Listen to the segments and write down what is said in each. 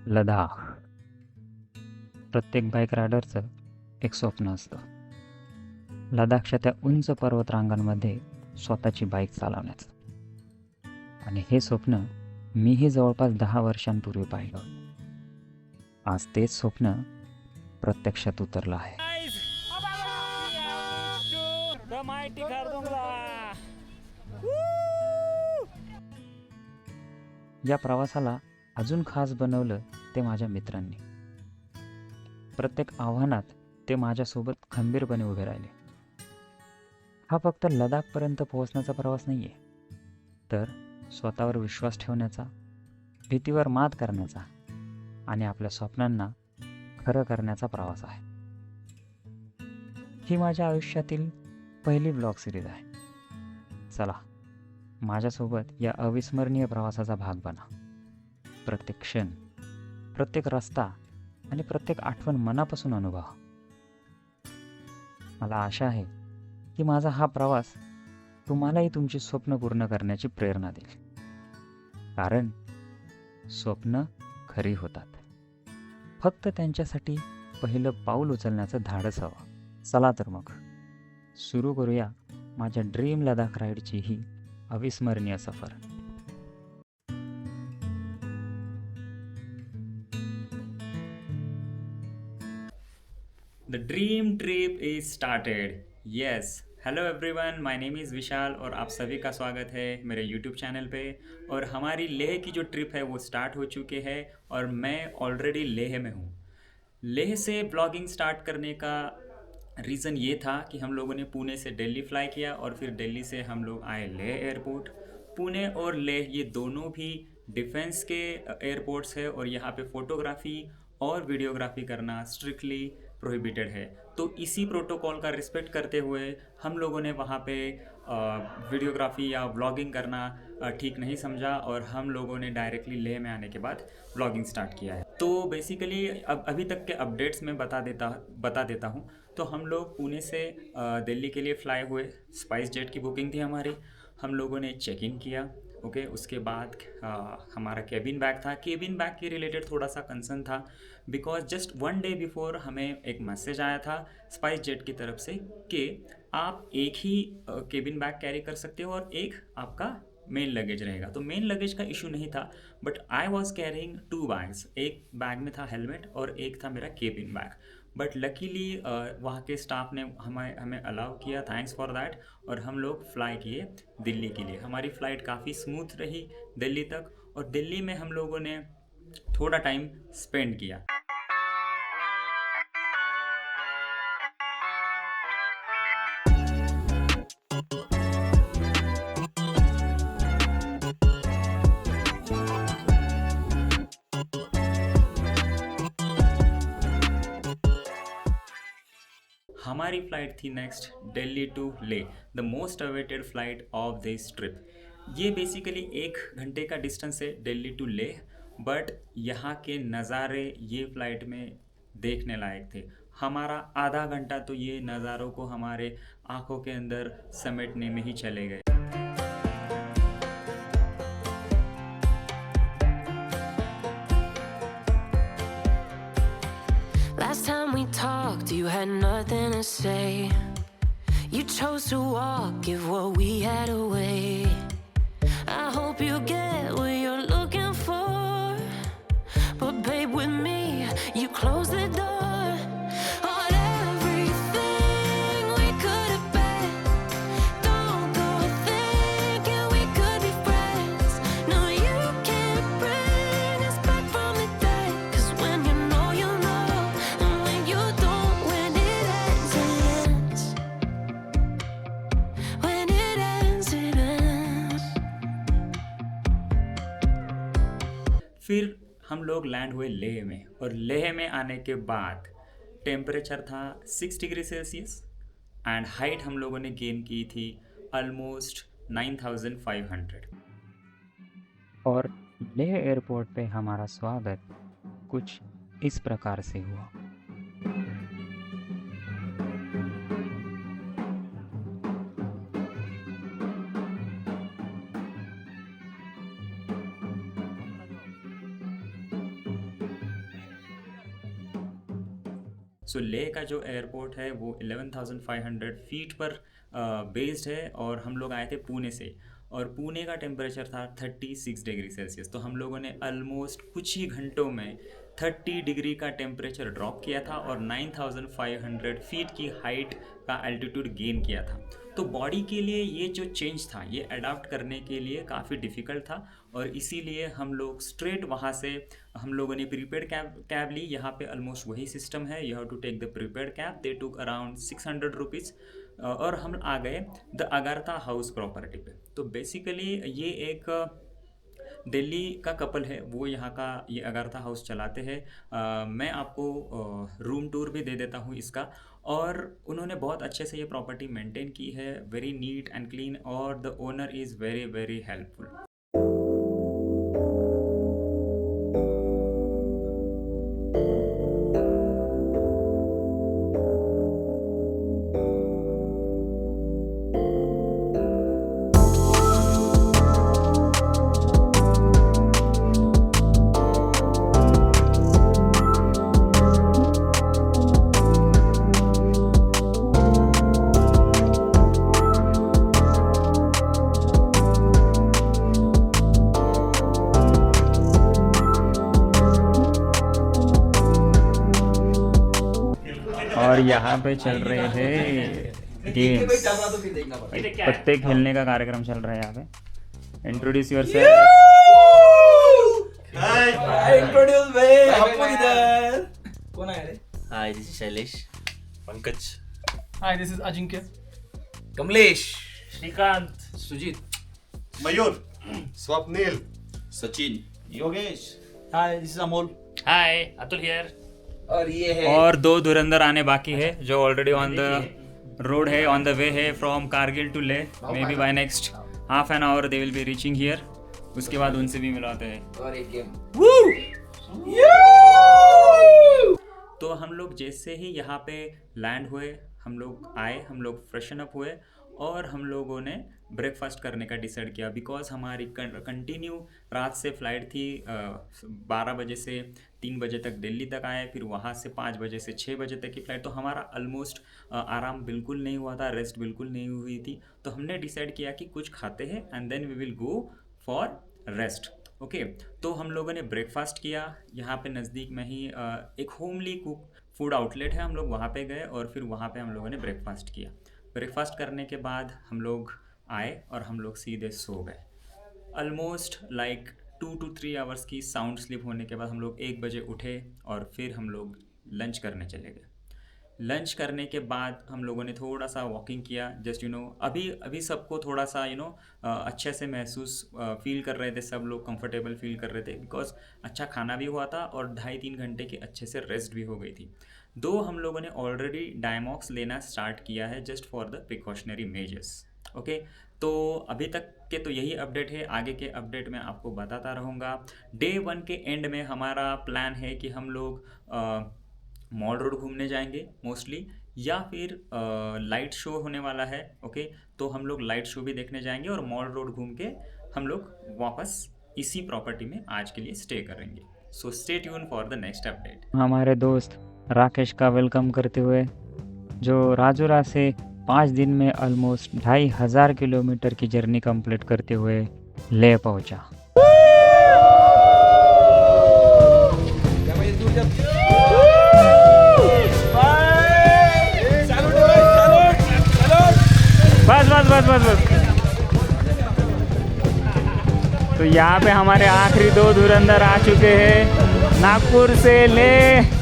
लडाख. प्रत्येक बाईक रायडरचं एक स्वप्न असतं, लडाखच्या त्या उंच पर्वतरांगांमध्ये स्वतःची बाईक चालवण्याचं. आणि हे स्वप्न मीही जवळपास 10 वर्षांपूर्वी पाहिलं. आज तेच स्वप्न प्रत्यक्षात उतरलं आहे. या प्रवासाला अजून खास बनवलं ते माझ्या मित्रांनी. प्रत्येक आव्हानात ते माझ्यासोबत खंबीरपणे उभे राहिले. हा फक्त लडाखपर्यंत पोहोचण्याचा प्रवास नाही आहे, तर स्वतःवर विश्वास ठेवण्याचा, भीतीवर मात करण्याचा आणि आपल्या स्वप्नांना खरं करण्याचा प्रवास आहे. ही माझ्या आयुष्यातील पहिली ब्लॉग सिरीज आहे. चला, माझ्यासोबत या अविस्मरणीय प्रवासाचा भाग बना. प्रत्येक क्षण, प्रत्येक रस्ता आणि प्रत्येक आठवण मनापासून अनुभवा. मला आशा आहे की माझा हा प्रवास तुम्हालाही तुमची स्वप्न पूर्ण करण्याची प्रेरणा देईल. कारण स्वप्न खरी होतात, फक्त त्यांच्यासाठी पहिलं पाऊल उचलण्याचं धाडस हवं. चला तर मग सुरू करूया माझ्या ड्रीम लडाख राईडची ही अविस्मरणीय सफर. The dream trip is started. Yes. Hello everyone, my name is Vishal और आप सभी का स्वागत है मेरे यूट्यूब चैनल पे। और हमारी लेह की जो ट्रिप है वो स्टार्ट हो चुके हैं और मैं ऑलरेडी लेह में हूँ। लेह से ब्लॉगिंग स्टार्ट करने का रीज़न ये था कि हम लोगों ने पुणे से दिल्ली फ़्लाई किया और फिर दिल्ली से हम लोग आए लेह एयरपोर्ट। पुणे और लेह ये दोनों भी डिफेंस के एयरपोर्ट्स है और यहाँ पे फ़ोटोग्राफ़ी और वीडियोग्राफी करना स्ट्रिक्टली प्रोहिबिटेड है। तो इसी प्रोटोकॉल का रिस्पेक्ट करते हुए हम लोगों ने वहाँ पे वीडियोग्राफी या व्लॉगिंग करना ठीक नहीं समझा और हम लोगों ने डायरेक्टली लेह में आने के बाद व्लॉगिंग स्टार्ट किया है। तो बेसिकली अभी तक के अपडेट्स में बता देता हूँ। तो हम लोग पुणे से दिल्ली के लिए फ़्लाई हुए, स्पाइस जेट की बुकिंग थी हमारी। हम लोगों ने चेक इन किया, ओके। उसके बाद हमारा केबिन बैग था। केबिन बैग के रिलेटेड थोड़ा सा कंसर्न था बिकॉज जस्ट 1 डे बिफोर हमें एक मैसेज आया था स्पाइस जेट की तरफ से कि आप एक ही केबिन बैग कैरी कर सकते हो और एक आपका मेन लगेज रहेगा। तो मेन लगेज का इशू नहीं था, but I was carrying 2 bags. एक बैग में था हेलमेट और एक था मेरा केबिन बैग। बट लकीली वहाँ के स्टाफ ने हमें अलाउ किया, थैंक्स फॉर दैट। और हम लोग फ्लाई किए दिल्ली के लिए। हमारी फ़्लाइट काफ़ी स्मूथ रही दिल्ली तक, और दिल्ली में हम लोगों ने थोड़ा टाइम स्पेंड किया। हमारी फ़्लाइट थी नेक्स्ट दिल्ली टू ले, the most awaited flight of this trip. ये बेसिकली 1 घंटे का डिस्टेंस है दिल्ली टू ले, बट यहाँ के नज़ारे ये फ़्लाइट में देखने लायक थे। हमारा आधा घंटा तो ये नज़ारों को हमारे आँखों के अंदर समेटने में ही चले गए। Last time we talked, you had nothing to say. You chose to walk, give what we had away. I hope you get what you're looking for, but babe, with me, you close the door on everything we could have been. Don't go thinking we could be friends. No, you can't bring us back from the dead. 'Cause when you know, you know, and when you don't, when it ends, it ends. When it ends, it ends. फिर हम लोग land हुए लेह में, और लेह में आने के बाद टेम्परेचर था 6 डिग्री सेल्सियस एंड हाइट हम लोगों ने गेन की थी ऑलमोस्ट 9500। और लेह एयरपोर्ट पे हमारा स्वागत कुछ इस प्रकार से हुआ। सो लेह का जो एयरपोर्ट है वो 11,500 फीट पर बेस्ड है और हम लोग आए थे पुणे से और पुणे का टेम्परेचर था 36 डिग्री सेल्सियस। तो हम लोगों ने ऑलमोस्ट कुछ ही घंटों में 30 डिग्री का टेम्परेचर ड्रॉप किया था और 9,500 फीट की हाइट का एल्टीट्यूड गेन किया था। तो बॉडी के लिए ये जो चेंज था ये अडाप्ट करने के लिए काफ़ी डिफ़िकल्ट था और इसीलिए हम लोग स्ट्रेट वहाँ से हम लोगों ने प्रीपेड कैब ली। यहाँ पे ऑलमोस्ट वही सिस्टम है, you have to take the prepaid cab, they took around 600 rupees और हम आ गए द अगारता हाउस प्रॉपर्टी पे। तो बेसिकली ये एक दिल्ली का कपल है, वो यहाँ का ये अगारता हाउस चलाते हैं। मैं आपको रूम टूर भी दे देता हूँ इसका। और उन्होंने बहुत अच्छे से ये प्रॉपर्टी मेंटेन की है, वेरी नीट एंड क्लीन और the owner is very very helpful. और यहाँ पे चल रहे हैं गेम्स, पत्ते खेलने का कार्यक्रम चल रहा है यहाँ पे। Introduce yourself. इंट्रोड्यूस भाई, आपको इधर कौन आया रे? Hi, this is Shailesh, Pankaj, hi this is Ajinkya, Kamlesh, Shrikant, Sujit, Mayur, Swapnil, Sachin, Yogesh. Hi this is Amol, hi Atul here. और ये है और 2 धुरंधर आने बाकी है जो ऑलरेडी ऑन द रोड है, ऑन द वे है from Kargil to Leh. Maybe by next half an hour they will be reaching here. उसके बाद उनसे भी मिलाते हैं। और एक गेम। तो हम लोग जैसे ही यहाँ पे लैंड हुए, हम लोग आए, हम लोग फ्रेशन अप हुए और हम लोगों ने ब्रेकफास्ट करने का डिसाइड किया बिकॉज हमारी कंटिन्यू रात से फ़्लाइट थी। 12 बजे से 3 बजे तक दिल्ली तक आए, फिर वहाँ से 5 बजे से 6 बजे तक की फ़्लाइट। तो हमारा ऑलमोस्ट आराम बिल्कुल नहीं हुआ था, रेस्ट बिल्कुल नहीं हुई थी। तो हमने डिसाइड किया कि कुछ खाते हैं and then we will go for rest. Okay, तो हम लोगों ने ब्रेकफास्ट किया। यहाँ पे नज़दीक में ही एक होमली कुक फूड आउटलेट है, हम लोग वहाँ पे गए और फिर वहाँ पे हम लोगों ने ब्रेकफास्ट किया। ब्रेकफास्ट करने के बाद हम लोग आए और हम लोग सीधे सो गए। ऑलमोस्ट लाइक 2 to 3 आवर्स की साउंड स्लीप होने के बाद हम लोग 1 बजे उठे और फिर हम लोग लंच करने चले गए। लंच करने के बाद हम लोगों ने थोड़ा सा वॉकिंग किया, जस्ट अभी सबको थोड़ा सा अच्छे से महसूस फील कर रहे थे, सब लोग कंफर्टेबल फील कर रहे थे बिकॉज अच्छा खाना भी हुआ था और 2.5-3 घंटे की अच्छे से रेस्ट भी हो गई थी। हम लोगों ने ऑलरेडी डायमॉक्स लेना स्टार्ट किया है just for the precautionary measures. Okay, तो अभी तक के तो यही अपडेट है, आगे के अपडेट में आपको बताता रहूँगा। डे 1 के एंड में हमारा प्लान है कि हम लोग मॉल रोड घूमने जाएंगे मोस्टली, या फिर लाइट शो होने वाला है। ओके, तो हम लोग लाइट शो भी देखने जाएंगे और मॉल रोड घूम के हम लोग वापस इसी प्रॉपर्टी में आज के लिए स्टे करेंगे। So stay tune for the next update. हमारे दोस्त राकेश का वेलकम करते हुए, जो राजूरा से 5 दिन में ऑलमोस्ट 2500 किलोमीटर की जर्नी कंप्लीट करते हुए लेह पहुंचा। बस। तो यहाँ पे हमारे आखिरी 2 धुरंधर आ चुके हैं। नागपुर से लेह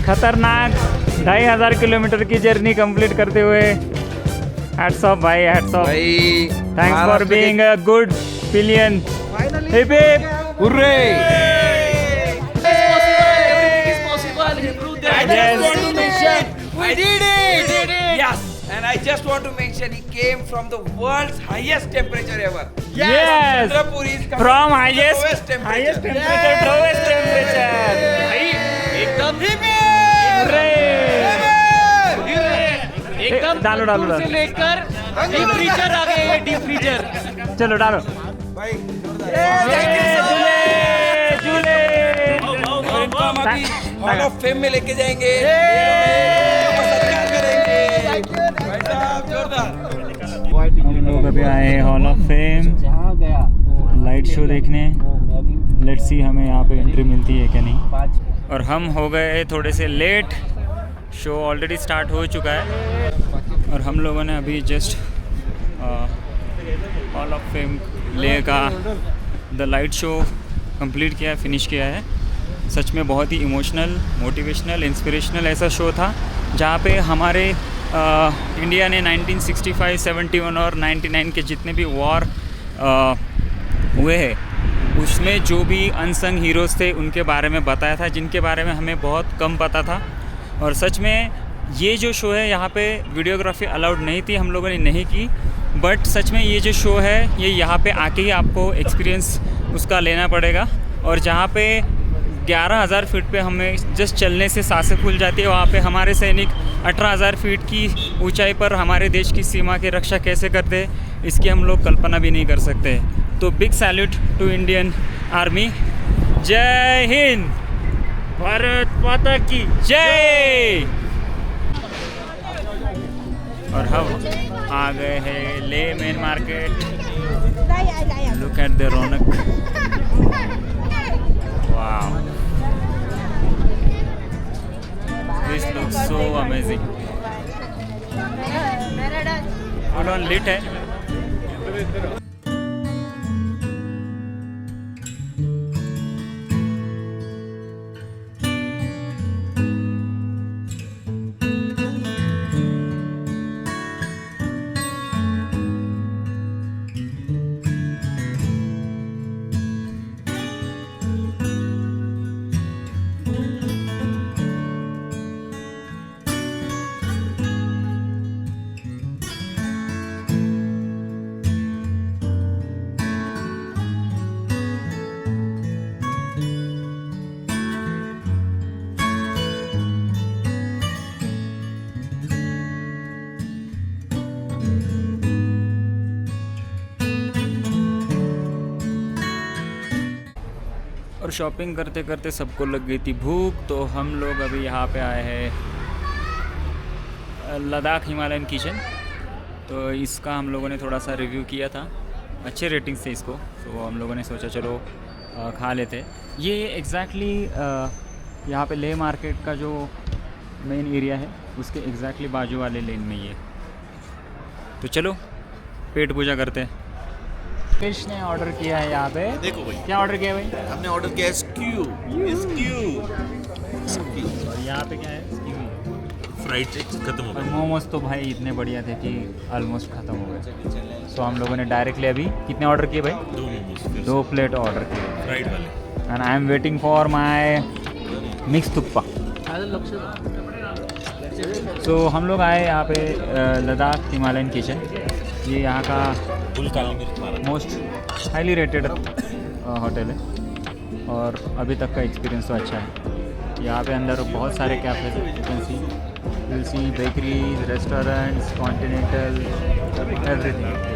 खतरनाक 2500 किलोमीटर की जर्नी कंप्लीट करते हुए। हैट्स ऑफ भाई, hats off. Thanks for being a good pillion. Hip hip hurray. I did it! Yes! And I just want to mention he came from the world's highest temperature ever. Yes! Chandrapur is coming From the highest lowest temperature. temperature to lowest temperature. एकदम एकदम डालो से लेकर deep freezer आ गए, deep freezer. चलो डालो। भाई झूले और इनको हम अभी हॉल ऑफ फेम में लेके जाएंगे, सत्कार करेंगे। भाई साहब जोरदार। हम लोग अभी आए हैं hall of fame light show देखने। लेट्स सी हमें यहाँ पे एंट्री मिलती है क्या नहीं। और हम हो गए थोड़े से लेट, शो ऑलरेडी स्टार्ट हो चुका है और हम लोगों ने अभी जस्ट हॉल ऑफ फेम ले का द लाइट शो कंप्लीट किया, फिनिश किया है। सच में बहुत ही इमोशनल, मोटिवेशनल, इंस्पिरेशनल ऐसा शो था जहाँ पे हमारे इंडिया ने 1965, 71 और 99 के जितने भी वॉर हुए हैं उसमें जो भी अनसंग हीरोज़ थे उनके बारे में बताया था, जिनके बारे में हमें बहुत कम पता था। और सच में ये जो शो है यहाँ पे वीडियोग्राफी अलाउड नहीं थी, हम लोगों ने नहीं की, बट सच में ये जो शो है ये यहाँ पे आके ही आपको एक्सपीरियंस उसका लेना पड़ेगा। और जहाँ पे 11,000 फीट पे हमें जस्ट चलने से सांसें फूल जाती है, वहाँ पे हमारे सैनिक 18,000 फीट की ऊंचाई पर हमारे देश की सीमा की रक्षा कैसे करते हैं इसकी हम लोग कल्पना भी नहीं कर सकते। तो big salute to Indian army. जय हिंद, भारत माता की जय। और हम आ गए हैं ले main market. Look at the रौनक, wow, this looks so amazing. Full on lit है। और शॉपिंग करते करते सबको लग गई थी भूख, तो हम लोग अभी यहाँ पे आए हैं लद्दाख हिमालयन किचन। तो इसका हम लोगों ने थोड़ा सा रिव्यू किया था, अच्छे रेटिंग्स थे इसको, तो हम लोगों ने सोचा चलो खा लेते। ये एग्जैक्टली यहाँ पे ले मार्केट का जो मेन एरिया है उसके एग्जैक्टली बाजू वाले लेन में ही है। तो चलो पेट पूजा करते हैं। फिश ने ऑर्डर किया है यहाँ पे। देखो भाई, क्या ऑर्डर किया भाई? हमने ऑर्डर किया है स्क्यू। और यहाँ पे क्या है? फ्राइड चिक्स खत्म हो और गए। मोमोज तो भाई इतने बढ़िया थे कि ऑलमोस्ट ख़त्म हो गए। सो हम लोगों ने डायरेक्टली अभी कितने ऑर्डर किए भाई? 2 मोमोज 2 प्लेट ऑर्डर किए। फ्राइड वाले। And I am waiting for my mix तुप्पा। सो हम लोग आए यहाँ पे लद्दाख हिमालयन किचन। ये यहाँ का फुल काली मिर्च मारा। मोस्ट हाईली रेटेड होटल है और अभी तक का एक्सपीरियंस तो अच्छा है। यहाँ पे अंदर बहुत सारे कैफेज हैं, you will see bakeries, restaurants, continental, everything.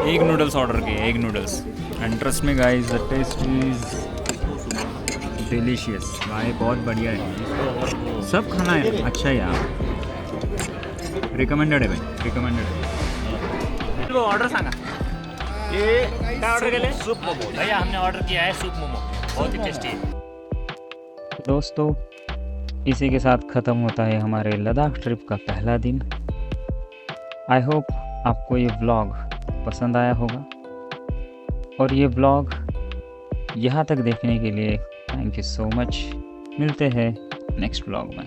Egg noodles order किए, egg noodles, and trust me guys the taste is delicious. भाई बहुत बढ़िया है, सब खाना है अच्छा है यार, रिकमेंडेड है भाई, रिकमेंडेड है। वो ऑर्डर सांगा, ये क्या ऑर्डर केले? सूप मोमो भैया, हमने ऑर्डर किया है सूप मोमो, बहुत ही टेस्टी है। दोस्तों, इसी के साथ ख़त्म होता है हमारे लद्दाख ट्रिप का पहला दिन। आई होप आपको ये व्लॉग पसंद आया होगा, और ये व्लॉग यहाँ तक देखने के लिए थैंक यू सो मच। मिलते हैं नेक्स्ट व्लॉग में।